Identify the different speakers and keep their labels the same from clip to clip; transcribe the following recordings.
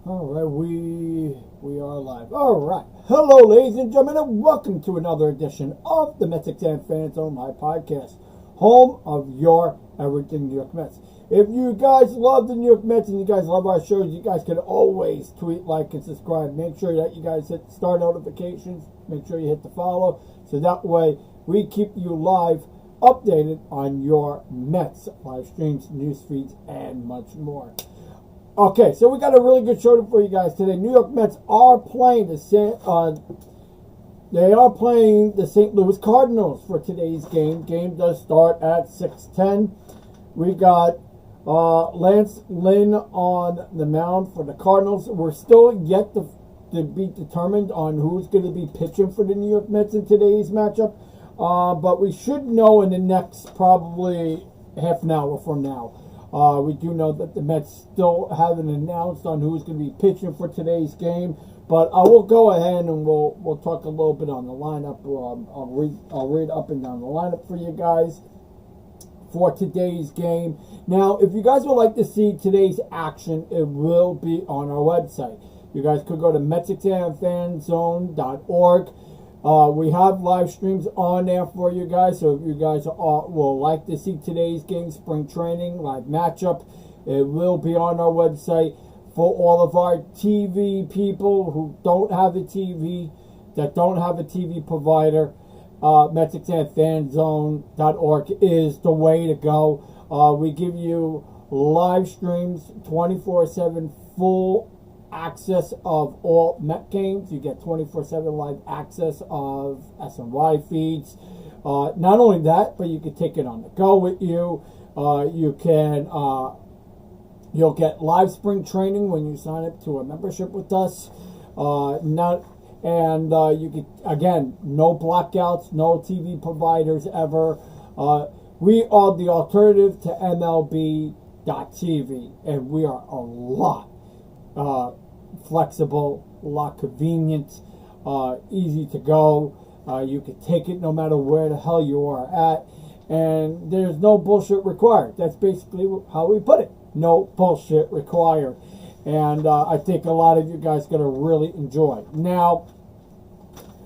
Speaker 1: All right, we are live. All right, hello, ladies and gentlemen, and welcome to another edition of the MetsXMFanZone Podcast, home of your everything New York Mets. If you guys love the New York Mets and you guys love our shows, you guys can always tweet, like, and subscribe. Make sure that you guys hit star notifications. Make sure you hit the follow, so that way we keep you live, updated on your Mets live streams, news feeds, and much more. Okay, so we got a really good show for you guys today. New York Mets are playing the St. Louis Cardinals for today's game. Game does start at 6:10. We got Lance Lynn on the mound for the Cardinals. We're still yet to be determined on who's going to be pitching for the New York Mets in today's matchup. But we should know in the next probably half an hour from now. We do know that the Mets still haven't announced on who's going to be pitching for today's game, but I will go ahead and we'll talk a little bit on the lineup. I'll read up and down the lineup for you guys for today's game. Now, if you guys would like to see today's action, it will be on our website. You guys could go to MetsXMFanZone.org. We have live streams on there for you guys, so if you guys will like to see today's game, spring training, live matchup, it will be on our website. For all of our TV people who don't have a TV, that don't have a TV provider, MetsXMFanZone.org is the way to go. We give you live streams, 24/7 full access of all Met games. You get 24/7 live access of SNY feeds. Not only that, but you can take it on the go with you. You'll get live spring training when you sign up to a membership with us. You can, again, no blackouts, no TV providers ever. We are the alternative to MLB.TV, and we are a lot flexible, a lot convenient, easy to go. You can take it no matter where the hell you are at, and there's no bullshit required. That's basically how we put it. No bullshit required. And I think a lot of you guys are going to really enjoy. Now,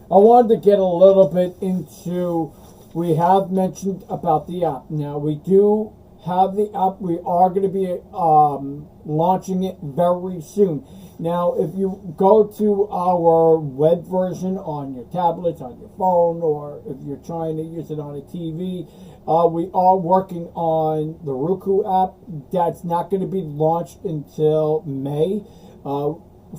Speaker 1: I wanted to get a little bit into, we have mentioned about the app. Now, we do have the app. We are going to be launching it very soon. Now, if you go to our web version on your tablets, on your phone, or if you're trying to use it on a TV, we are working on the Roku app. That's not going to be launched until May.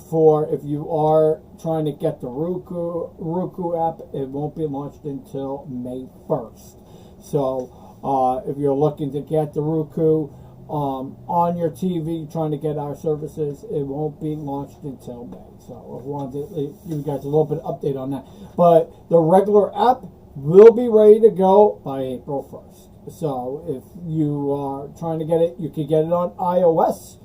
Speaker 1: For if you are trying to get the Roku app, it won't be launched until May 1st. So if you're looking to get the Roku on your TV, trying to get our services, it won't be launched until May. So I wanted to give you guys a little bit of update on that. But the regular app will be ready to go by April 1st. So if you are trying to get it, you can get it on iOS,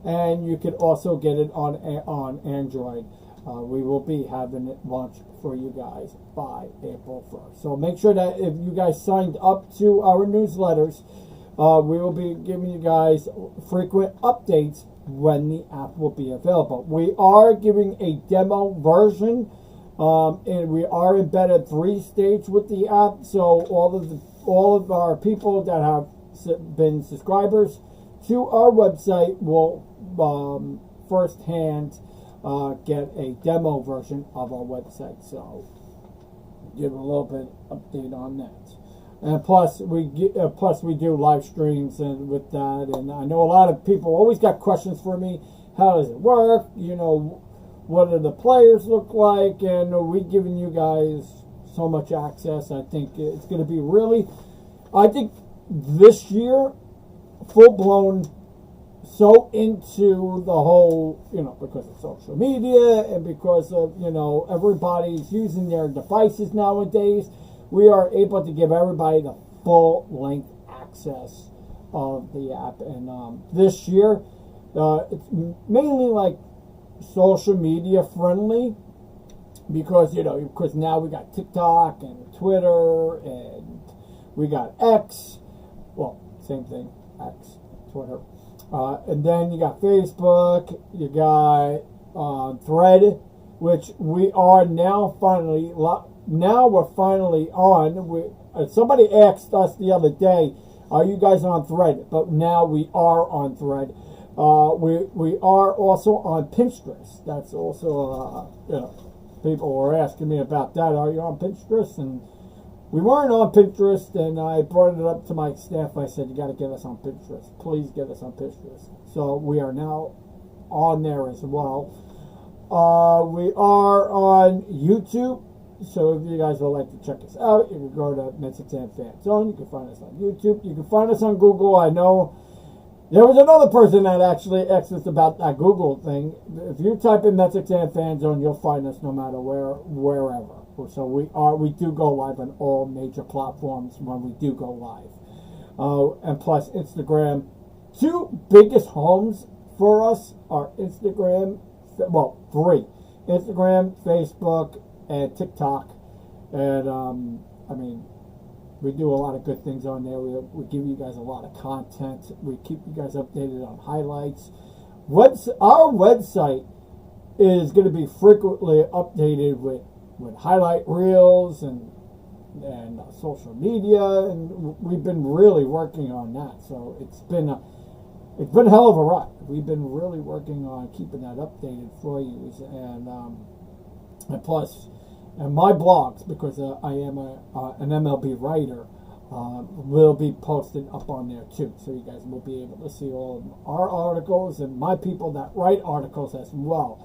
Speaker 1: and you could also get it on Android. We will be having it launched for you guys by April 1st. So make sure that if you guys signed up to our newsletters, we will be giving you guys frequent updates when the app will be available. We are giving a demo version, and we are embedded 3 states with the app. So all of our people that have been subscribers to our website will firsthand get a demo version of our website. So give a little bit update on that. And plus we do live streams and with that. And I know a lot of people always got questions for me. How does it work? You know, what do the players look like? And we're giving you guys so much access. I think it's going to be really, I think this year, full blown, so into the whole, because of social media and because of, everybody's using their devices nowadays, we are able to give everybody the full length access of the app. And this year, it's mainly like social media friendly because, because now we got TikTok and Twitter and we got X. Well, same thing, X, Twitter. And then you got Facebook, you got Thread, which we are now finally. Now we're finally on. Somebody asked us the other day, "Are you guys on Thread?" But now we are on Thread. We are also on Pinterest. That's also people were asking me about that. Are you on Pinterest? And we weren't on Pinterest, and I brought it up to my staff. I said, you got to get us on Pinterest. Please get us on Pinterest. So we are now on there as well. We are on YouTube. So if you guys would like to check us out, you can go to MetsXMFanZone. You can find us on YouTube. You can find us on Google. I know there was another person that actually asked us about that Google thing. If you type in MetsXMFanZone, you'll find us no matter wherever. So we do go live on all major platforms when we do go live. And plus Instagram. Two biggest homes for us are Instagram, well, three. Instagram, Facebook, and TikTok. And, we do a lot of good things on there. We give you guys a lot of content. We keep you guys updated on highlights. Our website is going to be frequently updated with highlight reels and social media, and we've been really working on that. So it's been a hell of a ride. We've been really working on keeping that updated for you, and plus, and my blogs, because I am an MLB writer, will be posted up on there too. So you guys will be able to see all of our articles and my people that write articles as well.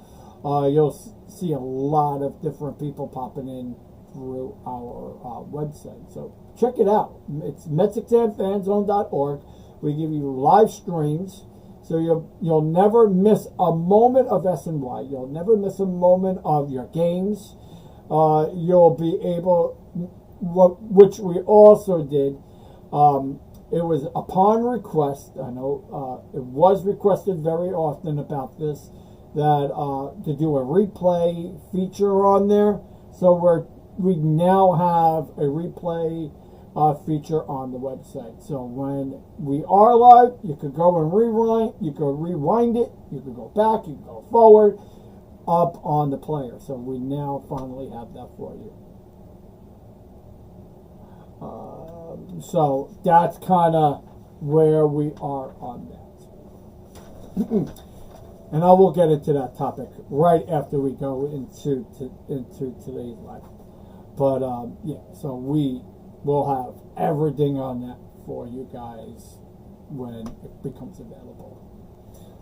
Speaker 1: You'll see a lot of different people popping in through our website. So check it out. It's MetsXMFanZone.org. We give you live streams, so you'll never miss a moment of SNY. You'll never miss a moment of your games. You'll be able, which we also did. It was upon request. I know it was requested very often about this, that to do a replay feature on there. So we now have a replay feature on the website. So when we are live, you could go and rewind. You could rewind it. You could go back. You could go forward, up on the player. So we now finally have that for you. So that's kind of where we are on that. And I will get into that topic right after we go into today's live. But so we will have everything on that for you guys when it becomes available.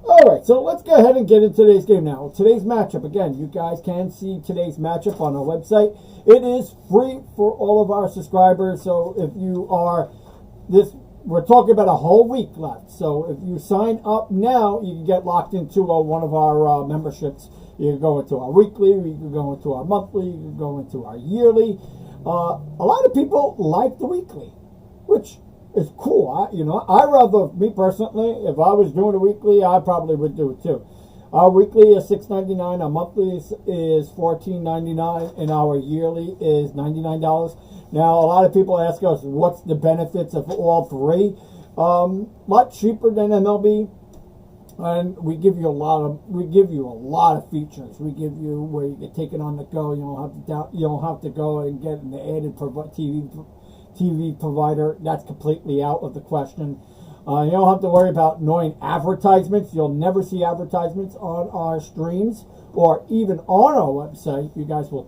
Speaker 1: All right, so let's go ahead and get into today's game now. Today's matchup, again, you guys can see today's matchup on our website. It is free for all of our subscribers. So if you are we're talking about a whole week left. So if you sign up now, you can get locked into one of our memberships. You can go into our weekly, you can go into our monthly, you can go into our yearly. A lot of people like the weekly, which is cool. Me personally, if I was doing a weekly, I probably would do it too. Our weekly is $6.99, our monthly is $14.99, and our yearly is $99. Now, a lot of people ask us, what's the benefits of all three? Lot cheaper than MLB, and we give you a lot of features. We give you where you can take it on the go. You don't have to go and get an added TV provider. That's completely out of the question. You don't have to worry about annoying advertisements. You'll never see advertisements on our streams or even on our website. You guys will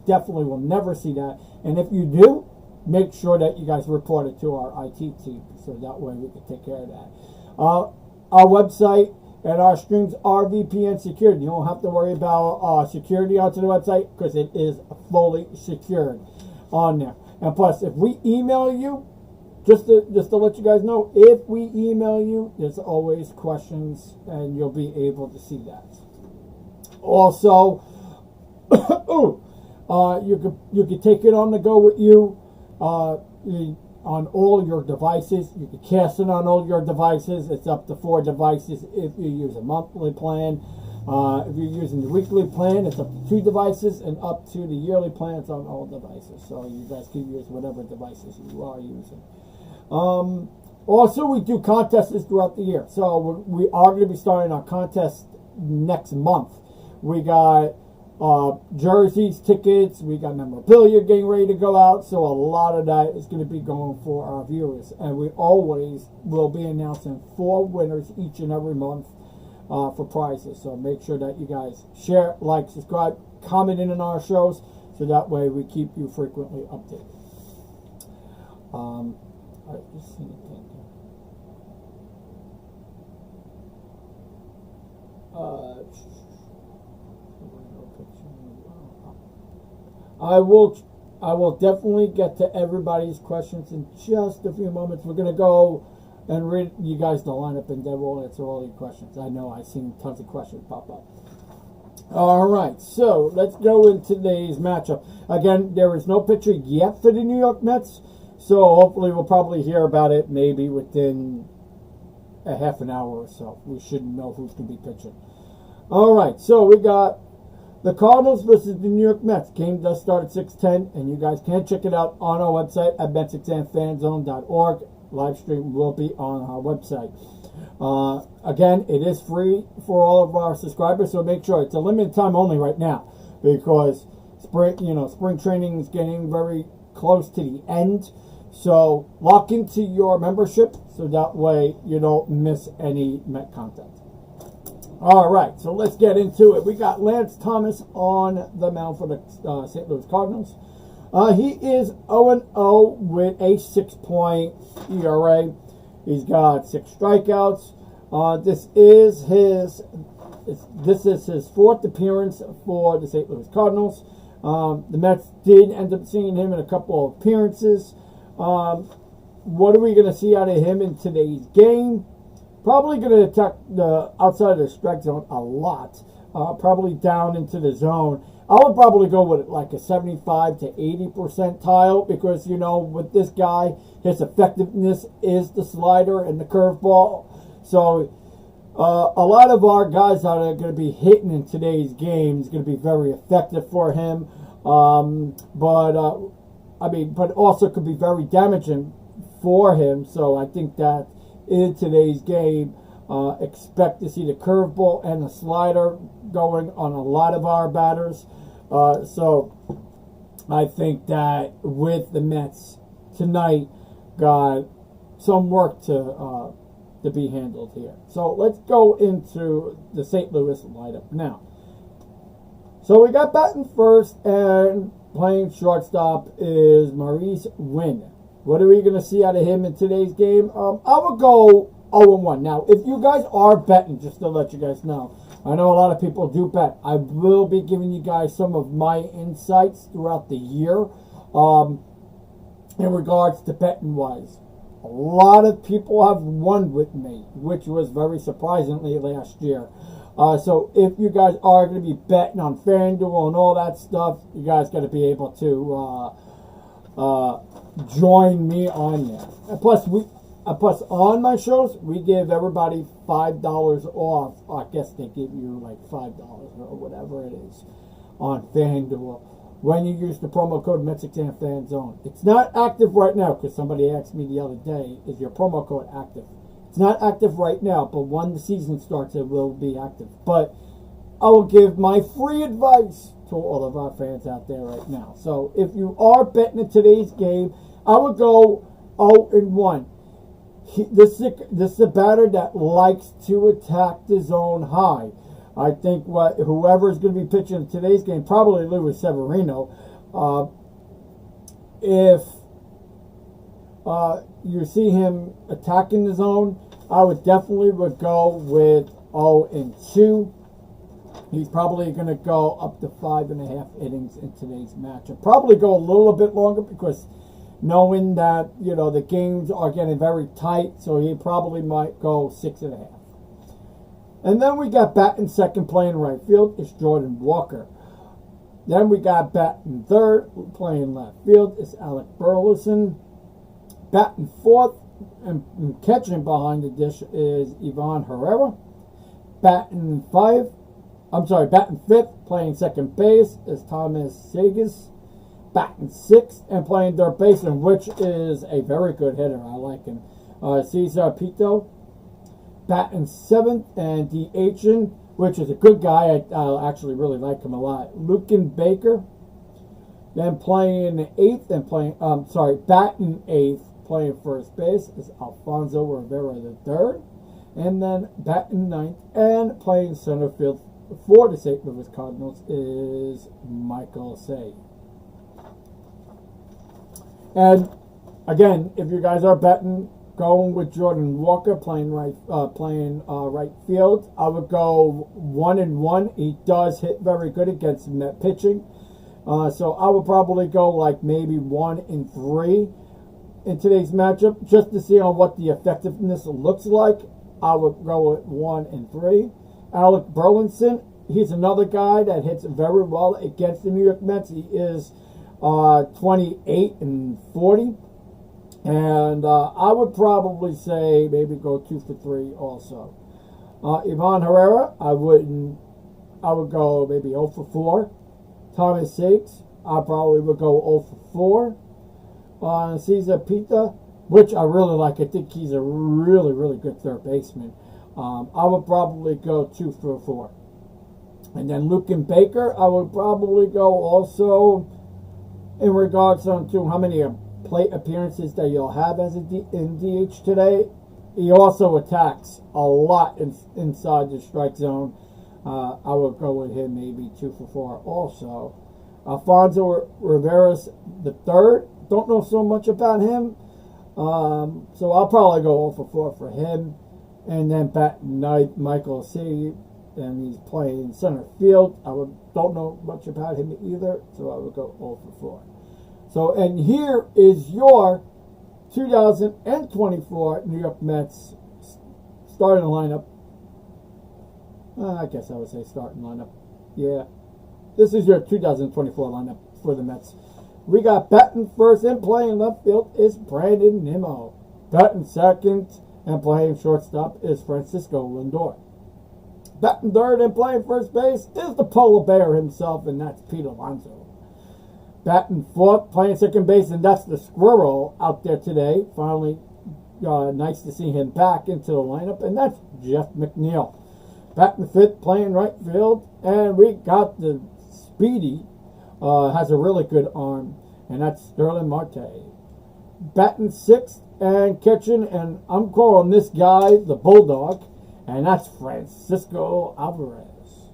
Speaker 1: never see that. And if you do, make sure that you guys report it to our IT team, so that way we can take care of that. Our website and our streams are VPN secured. You don't have to worry about security onto the website, because it is fully secured on there. And plus, if we email you, just to let you guys know, if we email you, there's always questions, and you'll be able to see that. Also, you can take it on the go with you on all your devices. You can cast it on all your devices. It's up to 4 devices if you use a monthly plan. If you're using the weekly plan, it's up to 2 devices, and up to the yearly plan, it's on all devices. So you guys can use whatever devices you are using. Also, we do contests throughout the year. So we are going to be starting our contest next month. We got jerseys, tickets, we got memorabilia getting ready to go out. So a lot of that is going to be going for our viewers. And we always will be announcing 4 winners each and every month for prizes. So make sure that you guys share, like, subscribe, comment in on our shows, so that way we keep you frequently updated. I just seen it. I will definitely get to everybody's questions in just a few moments. We're gonna go and read you guys the lineup, and then we'll answer all your questions. I know I've seen tons of questions pop up. All right, so let's go into today's matchup. Again, there is no pitcher yet for the New York Mets, so hopefully we'll probably hear about it maybe within a half an hour or so. We should know who's going to be pitching. All right, so we got the Cardinals versus the New York Mets. Game does start at 6:10, and you guys can check it out on our website at MetsXMFanZone.org. Live stream will be on our website. Again, it is free for all of our subscribers, so make sure it's a limited time only right now, because spring training is getting very close to the end. So lock into your membership so that way you don't miss any Met content. All right, so let's get into it. We got Lance Thomas on the mound for the St. Louis Cardinals. He is 0-0 with a 6.0 ERA. He's got 6 strikeouts. This is his 4th appearance for the St. Louis Cardinals. The Mets did end up seeing him in a couple of appearances. What are we going to see out of him in today's game? Probably going to attack the outside of the strike zone a lot. Probably down into the zone. I would probably go with like a 75 to 80 percentile, because, with this guy, his effectiveness is the slider and the curveball. So a lot of our guys that are going to be hitting in today's game is going to be very effective for him. But also could be very damaging for him. So I think that in today's game, expect to see the curveball and the slider going on a lot of our batters. So I think that with the Mets tonight, got some work to be handled here. So let's go into the St. Louis lineup now. So we got batting first, and playing shortstop is Maurice Wynn. What are we going to see out of him in today's game? I would go 0-1. Now, if you guys are betting, just to let you guys know, I know a lot of people do bet. I will be giving you guys some of my insights throughout the year in regards to betting-wise. A lot of people have won with me, which was very surprisingly last year. So if you guys are going to be betting on FanDuel and all that stuff, you guys got to be able to join me on there. And plus, on my shows, we give everybody $5 off. I guess they give you like $5 or whatever it is on FanDuel when you use the promo code MetsXMFanZone. It's not active right now, because somebody asked me the other day, is your promo code active? It's not active right now, but when the season starts, it will be active. But I will give my free advice to all of our fans out there right now. So if you are betting in today's game, I would go 0-1. This is a batter that likes to attack the zone high. I think whoever is going to be pitching in today's game, probably Luis Severino, if you see him attacking the zone, I would definitely go with 0-2. He's probably going to go up to 5.5 innings in today's matchup. Probably go a little bit longer, because knowing that, the games are getting very tight, so he probably might go 6.5. And then we got batting second, playing right field, is Jordan Walker. Then we got batting third, playing left field, is Alec Burleson. Batting fourth and catching behind the dish is Ivan Herrera. Batting fifth, playing second base, is Thomas Sagas. Batting sixth and playing third base, which is a very good hitter. I like him. Cesar Pito batting 7th, and DHing, which is a good guy. I actually really like him a lot. Lucan Baker, then playing 8th and batting 8th, playing first base is Alfonso Rivera III, and then batting 9th and playing center field for the St. Louis Cardinals is Michael Say. And again, if you guys are betting, going with Jordan Walker playing right field, I would go 1-1. He does hit very good against Met pitching, so I would probably go like maybe 1-3 in today's matchup just to see on what the effectiveness looks like. I would go with 1-3. Alec Burleson, he's another guy that hits very well against the New York Mets. He is 28-40. And I would probably say maybe go 2 for 3 also. Ivan Herrera, I would go maybe 0 for 4. Thomas Sakes, I probably would go 0 for 4. Cesar Pita, which I really like. I think he's a really, really good third baseman. I would probably go 2 for 4. And then Lucan Baker, I would probably go also in regards to how many plate appearances that you'll have as in DH today. He also attacks a lot inside the strike zone. I would go with him maybe 2 for 4 also. Alfonso Rivera III, don't know so much about him. So I'll probably go 0 for 4 for him. And then bat night, Michael C. And he's playing center field. Don't know much about him either, so I would go 0 for 4. So, and here is your 2024 New York Mets starting lineup. I guess I would say starting lineup. Yeah. This is your 2024 lineup for the Mets. We got batting first and playing left field is Brandon Nimmo. Batting second and playing shortstop is Francisco Lindor. Batting third and playing first base is the polar bear himself, and that's Pete Alonso. Batting fourth, playing second base, and that's the squirrel out there today. Finally, nice to see him back into the lineup, and that's Jeff McNeil. Batting fifth, playing right field, and we got the speedy, has a really good arm, and that's Sterling Marte. Batting sixth and catching, and I'm calling this guy the Bulldog, and that's Francisco Alvarez.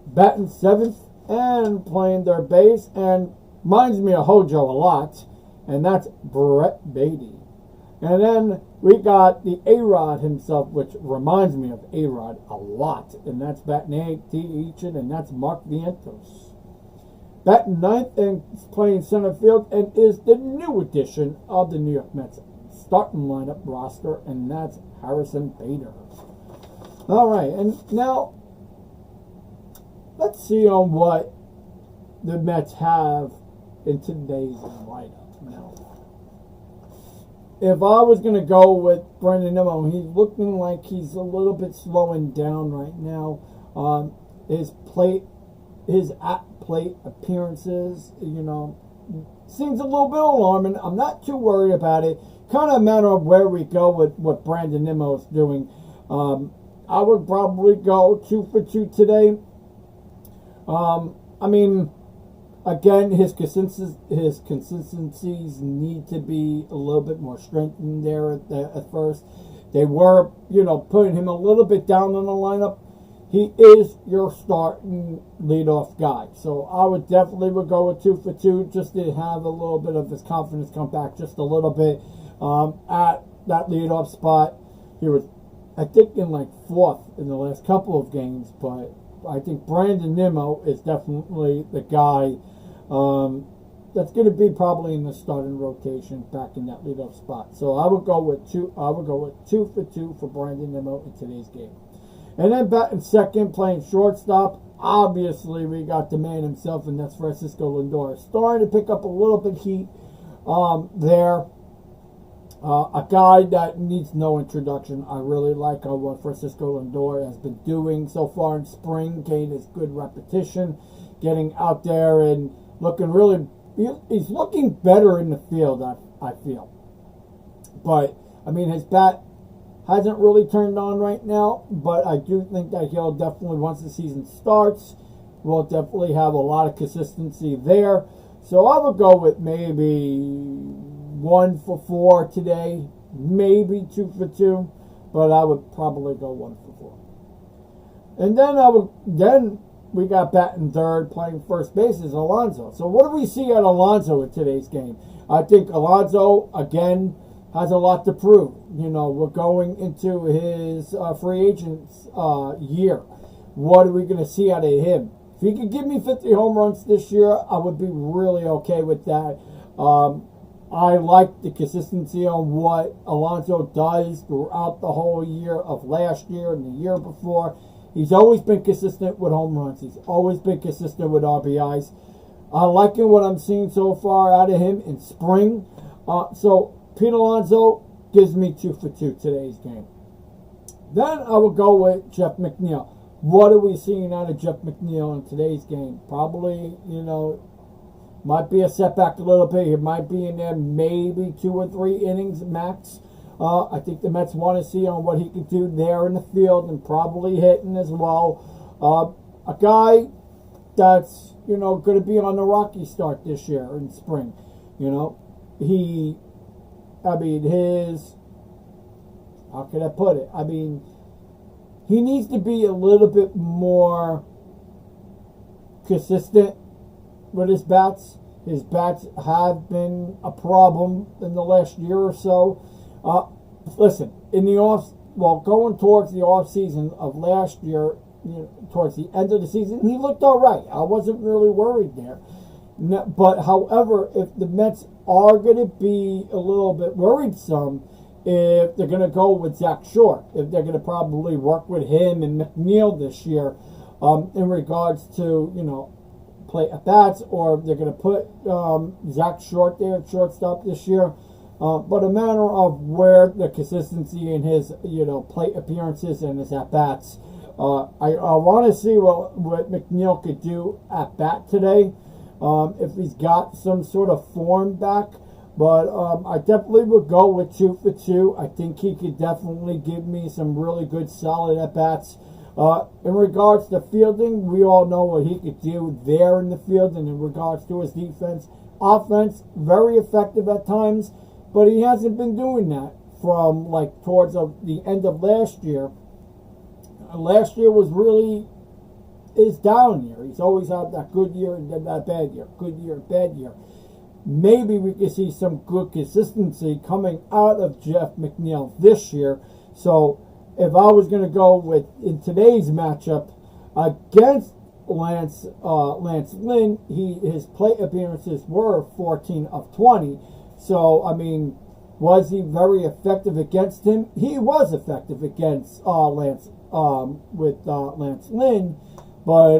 Speaker 1: Batting seventh and playing third base, and reminds me of Hojo a lot, and that's Brett Beatty. And then we got the A-Rod himself, which reminds me of A-Rod a lot, and that's batting eighth, and that's Mark Vientos. Batting ninth and playing center field, and is the new addition of the New York Mets starting lineup roster, and that's Harrison Bader. All right, and now let's see on what the Mets have in today's lineup. Now, if I was going to go with Brandon Nimmo, he's looking like he's a little bit slowing down right now. His at-plate appearances, seems a little bit alarming. I'm not too worried about it. Kind of a matter of where we go with what Brandon Nimmo is doing. I would probably go 2 for 2 today. Again, his consistencies need to be a little bit more strengthened there at first. They were, putting him a little bit down on the lineup. He is your starting leadoff guy. So I would definitely go with 2 for 2 just to have a little bit of his confidence come back just a little bit at that leadoff spot. He was, I think, in like 4th in the last couple of games, but I think Brandon Nimmo is definitely the guy that's going to be probably in the starting rotation back in that leadoff spot. So I would go with 2 for 2 for Brandon Nimmo in today's game. And then batting second, playing shortstop, obviously we got the man himself, and that's Francisco Lindor. Starting to pick up a little bit heat there. A guy that needs no introduction. I really like what Francisco Lindor has been doing so far in spring, gained his good repetition, getting out there and looking really, he's looking better in the field, I feel. But I mean, his bat hasn't really turned on right now, but I do think that he'll definitely, once the season starts, we'll definitely have a lot of consistency there. So I would go with maybe 1 for 4 today, maybe 2 for 2, but I would probably go 1 for 4. And then we got batting third, playing first base is Alonso. So what do we see at Alonso in today's game? I think Alonso, again, has a lot to prove. You know, we're going into his free agents year. What are we going to see out of him? If he could give me 50 home runs this year, I would be really okay with that. I like the consistency on what Alonso does throughout the whole year of last year and the year before. He's always been consistent with home runs. He's always been consistent with RBIs. I'm liking what I'm seeing so far out of him in spring. So Pete Alonso gives me 2 for 2 today's game. Then I will go with Jeff McNeil. What are we seeing out of Jeff McNeil in today's game? Probably, might be a setback a little bit. He might be in there maybe 2 or 3 innings max. I think the Mets want to see on what he can do there in the field and probably hitting as well. A guy that's, going to be on the rocky start this year in spring. How could I put it? He needs to be a little bit more consistent with his bats. His bats have been a problem in the last year or so. Listen, going towards the off season of last year, towards the end of the season, he looked all right. I wasn't really worried there. But however, if the Mets are going to be a little bit worrisome, if they're going to go with Zach Short, if they're going to probably work with him and McNeil this year, in regards to play at bats, or if they're going to put Zach Short there at shortstop this year. But a matter of where the consistency in his plate appearances and his at bats. I want to see what McNeil could do at bat today, if he's got some sort of form back. But I definitely would go with 2 for 2. I think he could definitely give me some really good, solid at-bats. In regards to fielding, we all know what he could do there in the field. And in regards to his defense, offense, very effective at times. But he hasn't been doing that from towards the end of last year. Last year was really his down year. He's always had that good year and then that bad year. Good year, bad year. Maybe we could see some good consistency coming out of Jeff McNeil this year. So if I was going to go with, in today's matchup against Lance Lynn, his plate appearances were 14 of 20. So, was he very effective against him? He was effective against Lance Lynn. But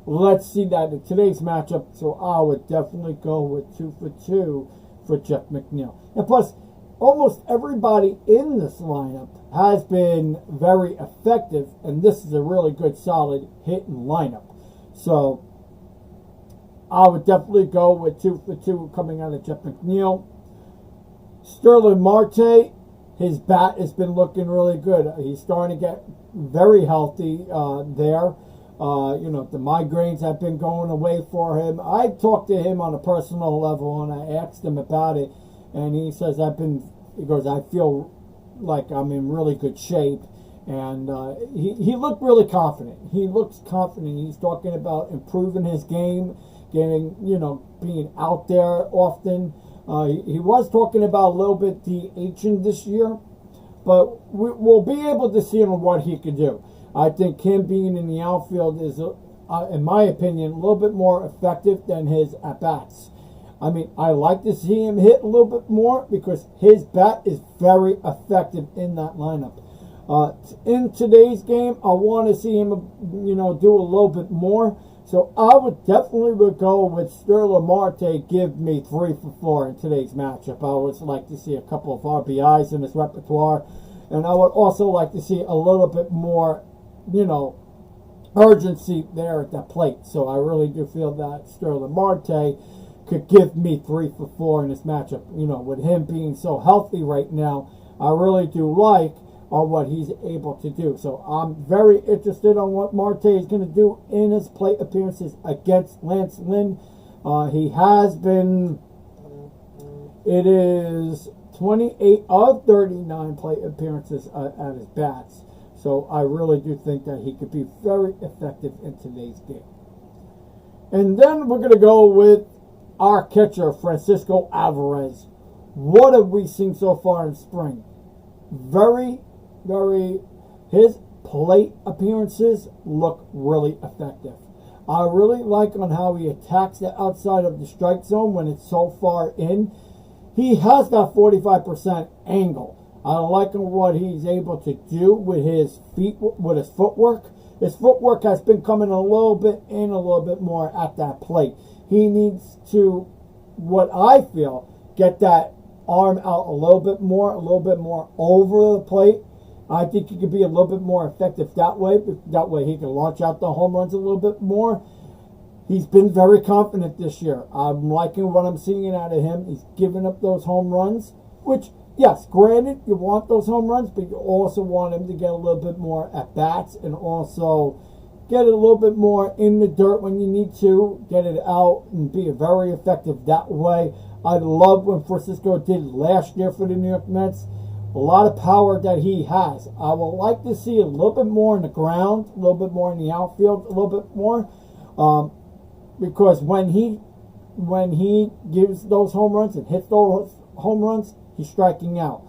Speaker 1: let's see that in today's matchup. So I would definitely go with 2 for 2 for Jeff McNeil. And plus, almost everybody in this lineup has been very effective, and this is a really good, solid hitting lineup. So I would definitely go with 2 for 2 coming out of Jeff McNeil. Sterling Marte, his bat has been looking really good. He's starting to get very healthy there. The migraines have been going away for him. I talked to him on a personal level, and I asked him about it, and he says, I feel like I'm in really good shape. And he looked really confident. He looks confident. He's talking about improving his game, being out there often. He was talking about a little bit DHing this year, but we'll be able to see him what he could do. I think him being in the outfield is, in my opinion, a little bit more effective than his at-bats. I like to see him hit a little bit more because his bat is very effective in that lineup. In today's game, I want to see him, do a little bit more. So I would definitely go with Sterling Marte, give me 3 for 4 in today's matchup. I would like to see a couple of RBIs in his repertoire. And I would also like to see a little bit more, urgency there at the plate. So I really do feel that Sterling Marte could give me 3 for 4 in this matchup. With him being so healthy right now, I really do like on what he's able to do. So I'm very interested on what Marte is going to do in his plate appearances against Lance Lynn. He has been, it is 28 of 39 plate appearances at his bats. So I really do think that he could be very effective in today's game. And then we're going to go with our catcher, Francisco Alvarez. What have we seen so far in spring? His plate appearances look really effective. I really like on how he attacks the outside of the strike zone when it's so far in. He has that 45% angle. I like what he's able to do with his feet, with his footwork. His footwork has been coming a little bit more at that plate. He needs to, what I feel, get that arm out a little bit more over the plate. I think he could be a little bit more effective that way. That way he can launch out the home runs a little bit more. He's been very confident this year. I'm liking what I'm seeing out of him. He's giving up those home runs, which, yes, granted, you want those home runs, but you also want him to get a little bit more at-bats and also get it a little bit more in the dirt when you need to, get it out and be very effective that way. I love what Francisco did last year for the New York Mets. A lot of power that he has. I would like to see a little bit more in the ground, a little bit more in the outfield, a little bit more, because when he gives those home runs and hits those home runs, he's striking out.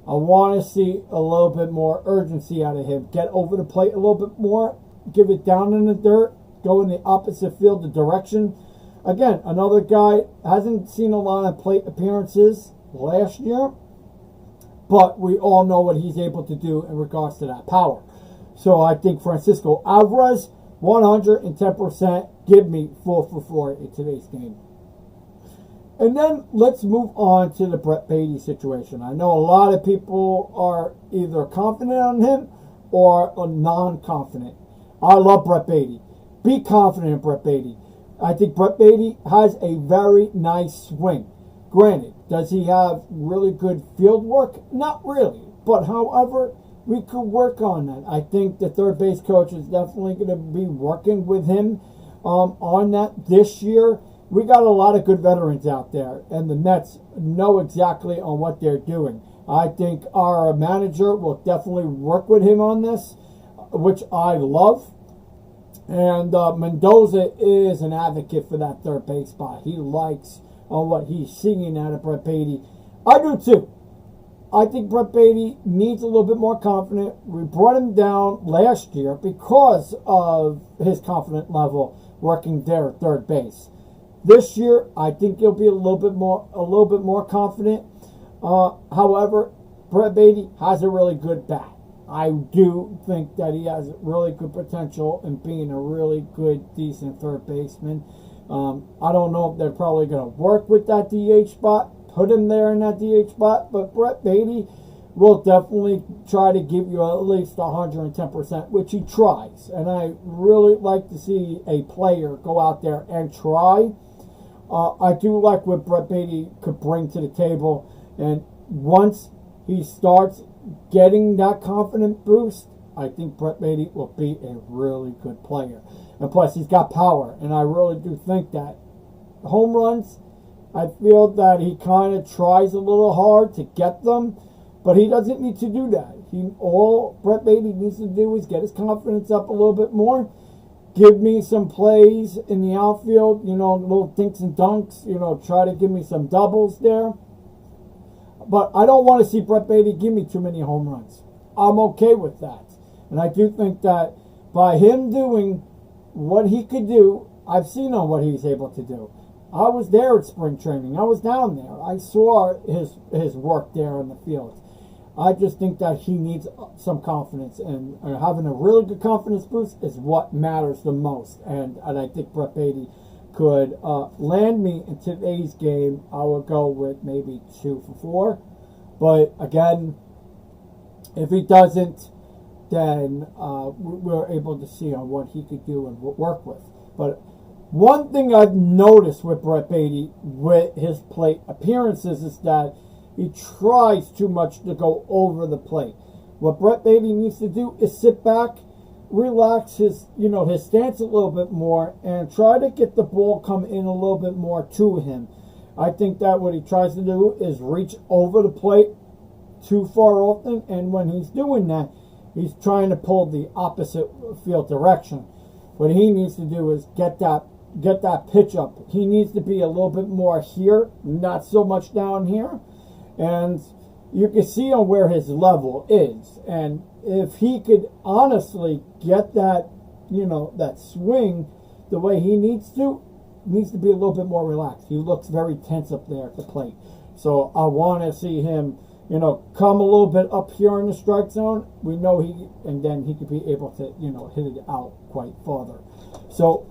Speaker 1: I want to see a little bit more urgency out of him. Get over the plate a little bit more, give it down in the dirt, go in the opposite field, the direction. Again, another guy hasn't seen a lot of plate appearances last year, but we all know what he's able to do in regards to that power. So I think Francisco Alvarez, 110%, give me 4 for 4 in today's game. And then let's move on to the Brett Baty situation. I know a lot of people are either confident on him or non-confident. I love Brett Baty. Be confident in Brett Baty. I think Brett Baty has a very nice swing. Granted, does he have really good field work? Not really. But however, we could work on that. I think the third base coach is definitely going to be working with him on that this year. We got a lot of good veterans out there, and the Mets know exactly on what they're doing. I think our manager will definitely work with him on this, which I love. And Mendoza is an advocate for that third base spot. He likes on what he's seeing out of Brett Baty. I do too. I think Brett Baty needs a little bit more confidence. We brought him down last year because of his confidence level working there at third base. This year, I think he'll be a little bit more confident. However, Brett Baty has a really good bat. I do think that he has really good potential in being a really good, decent third baseman. I don't know if they're probably going to work with that DH spot, put him there in that DH spot, but Brett Baty will definitely try to give you at least 110%, which he tries. And I really like to see a player go out there and try. I do like what Brett Baty could bring to the table. And once he starts getting that confident boost, I think Brett Baty will be a really good player. And plus, he's got power. And I really do think that home runs, I feel that he kind of tries a little hard to get them. But he doesn't need to do that. All Brett Baty needs to do is get his confidence up a little bit more. Give me some plays in the outfield, little dinks and dunks, try to give me some doubles there. But I don't want to see Brett Baty give me too many home runs. I'm okay with that. And I do think that by him doing what he could do, I've seen on what he's able to do. I was there at spring training. I was down there. I saw his work there on the field. I just think that he needs some confidence, and having a really good confidence boost is what matters the most. And I think Brett Baty could land me in today's game. I would go with maybe 2 for 4. But again, if he doesn't, then we're able to see on what he could do and work with. But One thing I've noticed with Brett Baty, with his plate appearances, is that he tries too much to go over the plate. What Brett Baty needs to do is sit back, relax his stance a little bit more, and try to get the ball come in a little bit more to him. I think that what he tries to do is reach over the plate too far often, and when he's doing that, he's trying to pull the opposite field direction. What he needs to do is get that pitch up. He needs to be a little bit more here, not so much down here, and you can see on where his level is. And if he could honestly get that, that swing the way he needs to be a little bit more relaxed. He looks very tense up there at the plate. So I want to see him, come a little bit up here in the strike zone. We know and then he could be able to, hit it out quite farther. So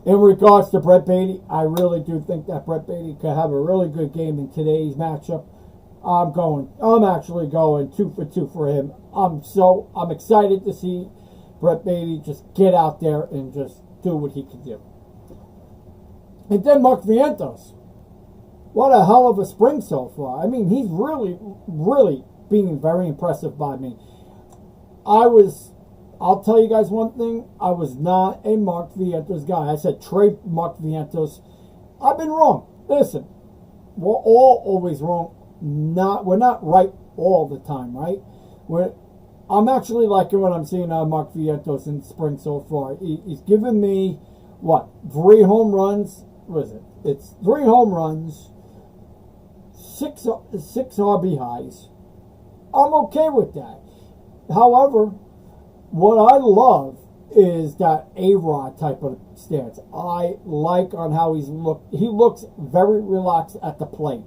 Speaker 1: in regards to Brett Baty, I really do think that Brett Baty could have a really good game in today's matchup. I'm actually going 2 for 2 for him. I'm excited to see Brett Baty just get out there and just do what he can do. And then Mark Vientos. What a hell of a spring so far. I mean, he's really, really being very impressive by me. I'll tell you guys one thing. I was not a Mark Vientos guy. I said trade Mark Vientos. I've been wrong. Listen, we're all always wrong. We're not right all the time, right? I'm actually liking what I'm seeing out of Mark Vientos in spring so far. He's given me, 3 home runs? What is it? It's 3 home runs, 6 RBIs. I'm okay with that. However, what I love is that A-Rod type of stance. I like on how he looks very relaxed at the plate.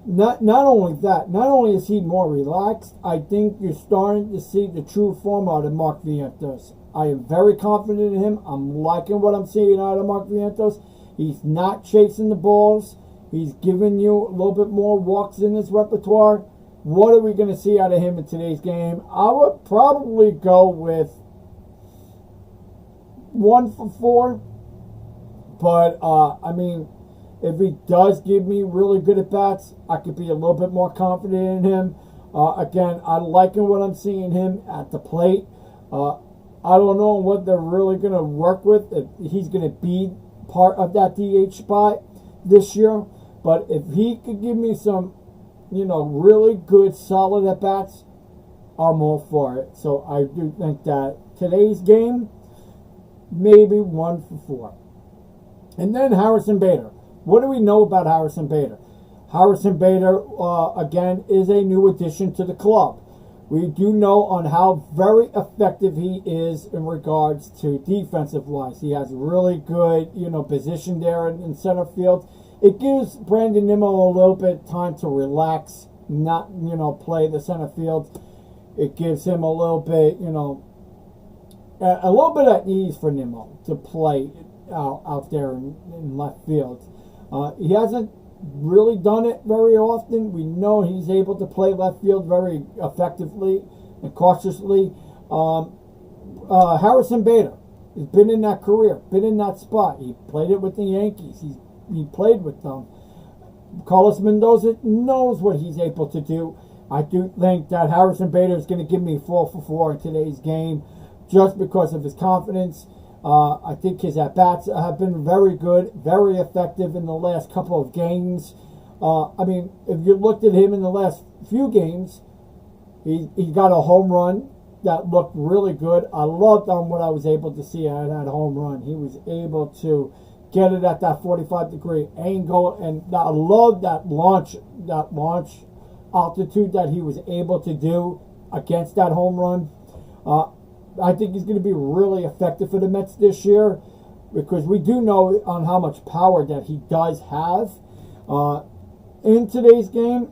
Speaker 1: Not only is he more relaxed, I think you're starting to see the true form out of Mark Vientos. I am very confident in him. I'm liking what I'm seeing out of Mark Vientos. He's not chasing the balls. He's giving you a little bit more walks in his repertoire. What are we going to see out of him in today's game? I would probably go with 1 for 4. But, if he does give me really good at-bats, I could be a little bit more confident in him. Again, I'm liking what I'm seeing him at the plate. I don't know what they're really going to work with, if he's going to be part of that DH spot this year. But if he could give me some, really good, solid at-bats, I'm all for it. So I do think that today's game, maybe 1 for 4. And then Harrison Bader. What do we know about Harrison Bader? Harrison Bader, again, is a new addition to the club. We do know on how very effective he is in regards to defensive-wise. He has really good, position there in center field. It gives Brandon Nimmo a little bit of time to relax, not, play the center field. It gives him a little bit, at ease for Nimmo to play out there in left field. He hasn't really done it very often. We know he's able to play left field very effectively and cautiously. Harrison Bader has been in that career, been in that spot. He played it with the Yankees. He played with them. Carlos Mendoza knows what he's able to do. I do think that Harrison Bader is going to give me 4 for 4 in today's game just because of his confidence. I think his at-bats have been very good, very effective in the last couple of games. If you looked at him in the last few games, he got a home run that looked really good. I loved what I was able to see at that home run. He was able to get it at that 45-degree angle, and I love that launch altitude that he was able to do against that home run. I think he's going to be really effective for the Mets this year because we do know on how much power that he does have. In today's game,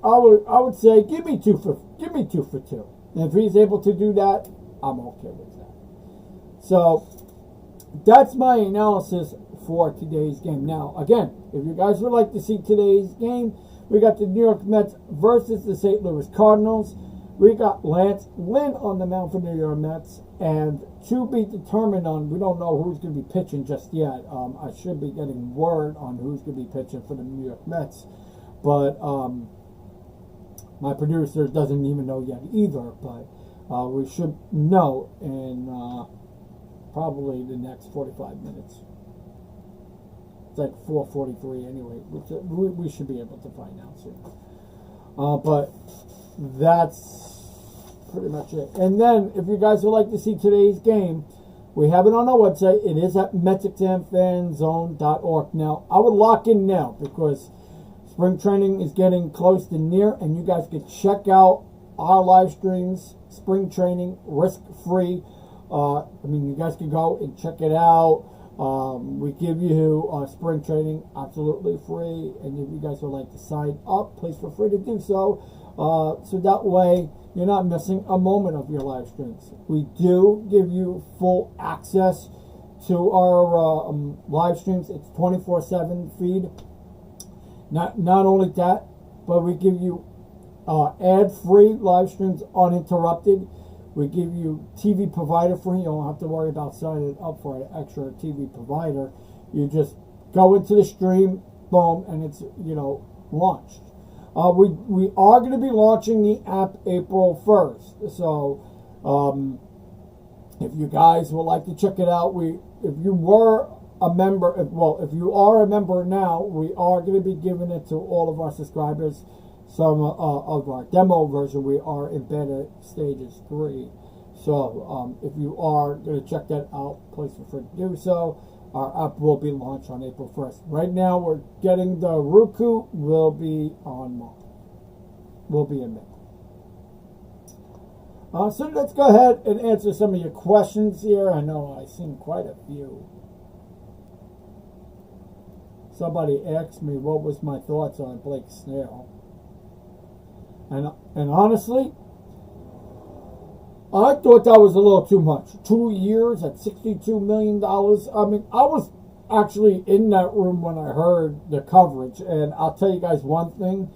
Speaker 1: I would say give me 2 for 2. And if he's able to do that, I'm okay with that. So that's my analysis for today's game. Now, again, if you guys would like to see today's game, we got the New York Mets versus the St. Louis Cardinals. We got Lance Lynn on the mound for New York Mets, and to be determined on, we don't know who's going to be pitching just yet. I should be getting word on who's going to be pitching for the New York Mets, but my producer doesn't even know yet either, but we should know in probably the next 45 minutes. It's like 4:43 anyway. We should be able to find out soon. But that's pretty much it. And then, if you guys would like to see today's game, we have it on our website. It is at MetsXMFanZone.org. Now, I would lock in now because spring training is getting close to near, and you guys can check out our live streams, spring training, risk-free. You guys can go and check it out. We give you spring training absolutely free, and if you guys would like to sign up, please feel free to do so. So that way you're not missing a moment of your live streams. We do give you full access to our live streams. It's 24/7 feed. Not only that, but we give you ad-free live streams uninterrupted. We give you TV provider free. You don't have to worry about signing up for an extra TV provider. You just go into the stream, boom, and it's launched. We are going to be launching the app April 1st. So if you guys would like to check it out, if you are a member now, we are going to be giving it to all of our subscribers. Some of our demo version, we are in beta stages 3. So if you are going to check that out, please feel free to do so. Our app will be launched on April 1st. Right now, we're getting the Roku. Will be in May. So let's go ahead and answer some of your questions here. I know I've seen quite a few. Somebody asked me what was my thoughts on Blake Snell. And honestly, I thought that was a little too much. 2 years at $62 million. I mean, I was actually in that room when I heard the coverage. And I'll tell you guys one thing.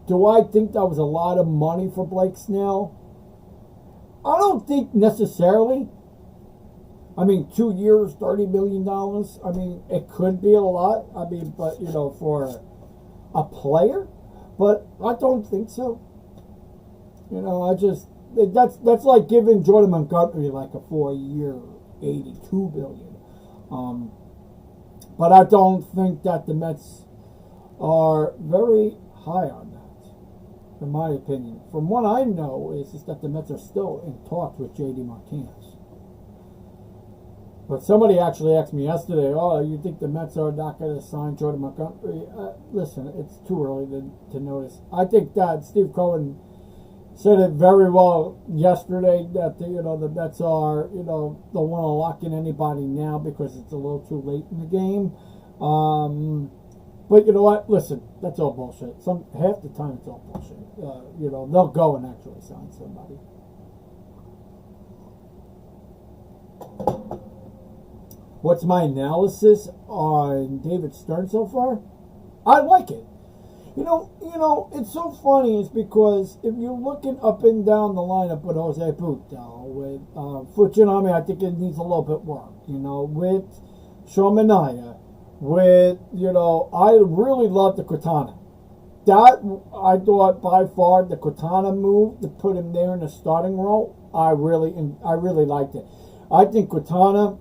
Speaker 1: Do I think that was a lot of money for Blake Snell? I don't think necessarily. I mean, 2 years, $30 million. I mean, it could be a lot. I mean, but, for a player, but I don't think so. That's like giving Jordan Montgomery like a 4-year, $82 billion. But I don't think that the Mets are very high on that, in my opinion. From what I know is that the Mets are still in talks with J.D. Martinez. But somebody actually asked me yesterday, you think the Mets are not going to sign Jordan Montgomery? Listen, it's too early to notice. I think that Steve Cohen said it very well yesterday that the Mets are, don't want to lock in anybody now because it's a little too late in the game. But you know what? Listen, that's all bullshit. Half the time it's all bullshit. They'll go and actually sign somebody. What's my analysis on David Stern so far? I like it. It's so funny is because if you're looking up and down the lineup with Jose Buto, with Fujinami, I think it needs a little bit work. With Sean Manaea, with I really love the Quintana. That I thought by far the Quintana move to put him there in the starting role. I really liked it. I think Quintana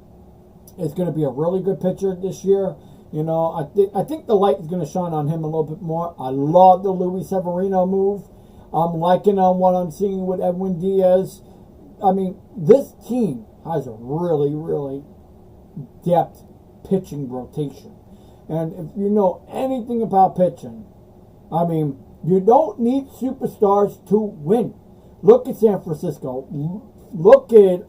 Speaker 1: is going to be a really good pitcher this year. I think the light is going to shine on him a little bit more. I love the Luis Severino move. I'm liking on what I'm seeing with Edwin Diaz. I mean, this team has a really, really depth pitching rotation. And if you know anything about pitching, I mean, you don't need superstars to win. Look at San Francisco. Look at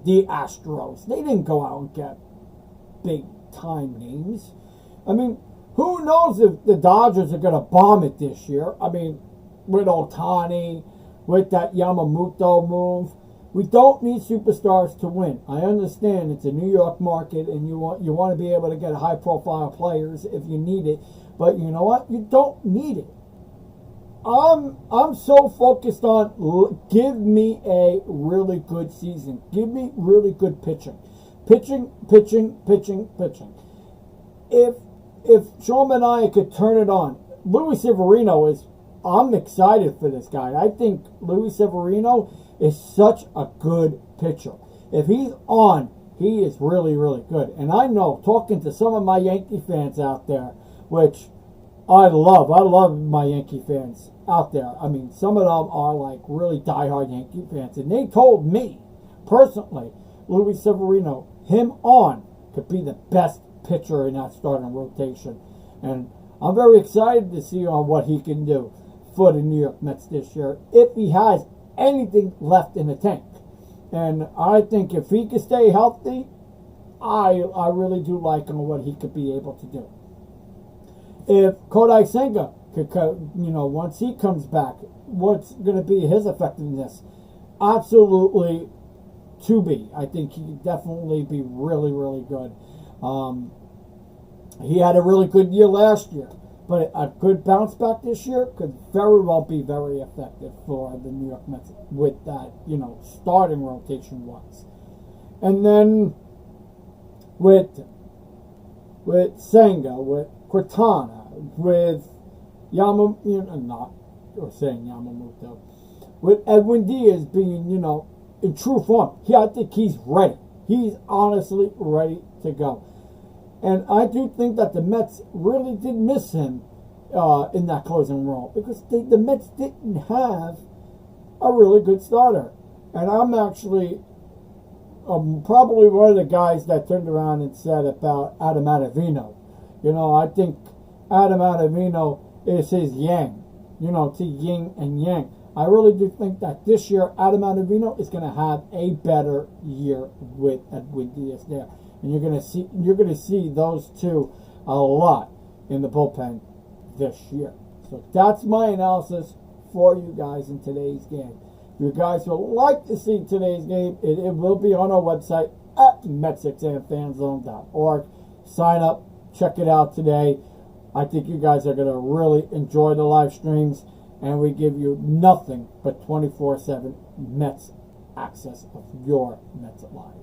Speaker 1: the Astros. They didn't go out and get big time names. I mean, who knows if the Dodgers are going to bomb it this year? I mean, with Ohtani, with that Yamamoto move, we don't need superstars to win. I understand it's a New York market, and you want to be able to get high profile players if you need it. But you know what? You don't need it. I'm so focused on give me a really good season. Give me really good pitching. Pitching. If Sean and I could turn it on, Luis Severino is. I'm excited for this guy. I think Luis Severino is such a good pitcher. If he's on, he is really, really good. And I know, talking to some of my Yankee fans out there, which I love my Yankee fans out there. I mean, some of them are like really diehard Yankee fans. And they told me, personally, Luis Severino, him on, could be the best pitcher in that starting rotation. And I'm very excited to see what he can do for the New York Mets this year, if he has anything left in the tank. And I think if he can stay healthy, I really do like what he could be able to do. If Kodai Senga could, once he comes back, what's going to be his effectiveness? Absolutely to be. I think he could definitely be really, really good. He had a really good year last year, but a good bounce back this year could very well be very effective for the New York Mets with that, starting rotation wise. And then with Senga, with Cortana, with Yamamoto, with Edwin Diaz being, in true form. I think he's ready. He's honestly ready to go. And I do think that the Mets really did miss him in that closing role, because the Mets didn't have a really good starter. And I'm actually probably one of the guys that turned around and said about Adam Ottavino. I think Adam Ottavino is his yang, to yin and yang. I really do think that this year Adam Ottavino is going to have a better year with Edwin Diaz there. And you're going to see those two a lot in the bullpen this year. So that's my analysis for you guys in today's game. If you guys would like to see today's game, it will be on our website at MetsXMFanZone.org. Sign up, check it out today. I think you guys are going to really enjoy the live streams, and we give you nothing but 24/7 Mets access of your Mets Live.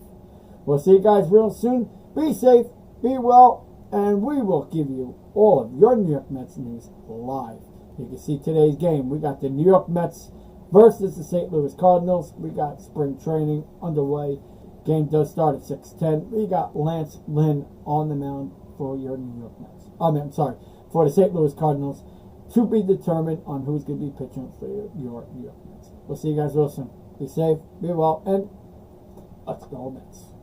Speaker 1: We'll see you guys real soon. Be safe, be well, and we will give you all of your New York Mets news live. You can see today's game. We got the New York Mets versus the St. Louis Cardinals. We got spring training underway. Game does start at 6:10. We got Lance Lynn on the mound for your New York Mets. For the St. Louis Cardinals, to be determined on who's going to be pitching for your New York Mets. We'll see you guys real soon. Be safe, be well, and let's go Mets.